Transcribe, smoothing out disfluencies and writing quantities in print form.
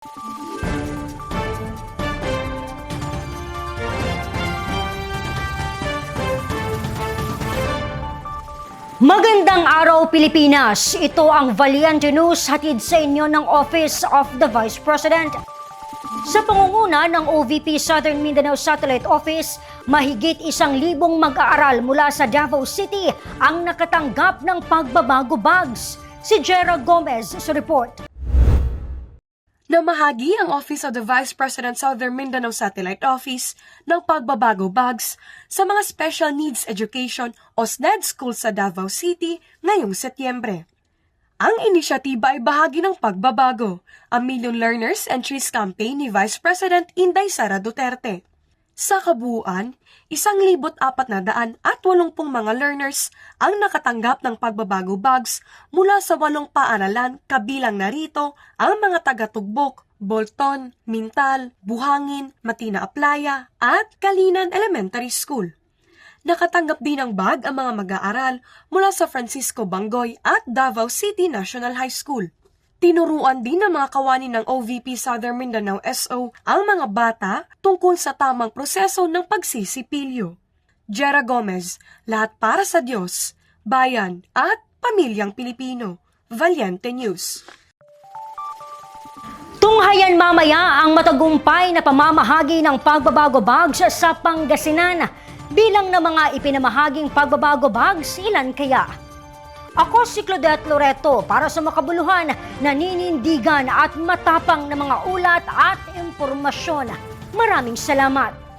Magandang araw, Pilipinas! Ito ang Valiente News, hatid sa inyo ng Office of the Vice President. Sa pangunguna ng OVP Southern Mindanao Satellite Office, mahigit 1,000 mag-aaral mula sa Davao City ang nakatanggap ng pagbabago bags. Si Jera Gomez sa report. Namahagi ang Office of the Vice President Southern Mindanao Satellite Office ng pagbabago bags sa mga Special Needs Education o SNED schools sa Davao City ngayong Setyembre. Ang inisyatiba ay bahagi ng pagbabago, ang Million Learners Entries Campaign ni Vice President Inday Sara Duterte. Sa kabuuan, 1,480 mga learners ang nakatanggap ng pagbabago bags mula sa 8 paaralan, kabilang narito ang mga taga-Tugbok, Bolton, Mintal, Buhangin, Matina Aplaya at Kalinan Elementary School. Nakatanggap din ng bag ang mga mag-aaral mula sa Francisco Bangoy at Davao City National High School. Tinuruan din ng mga kawani ng OVP Southern Mindanao SO ang mga bata tungkol sa tamang proseso ng pagsisipilyo. Jera Gomez, lahat para sa Diyos, bayan at pamilyang Pilipino. Valiente News. Tunghayan mamaya ang matagumpay na pamamahagi ng pagbabago bags sa Pangasinan. Bilang ng mga ipinamahaging pagbabago bags, ilan kaya? Ako si Claudette Loreto para sa makabuluhan, naninindigan at matapang na mga ulat at impormasyon. Maraming salamat!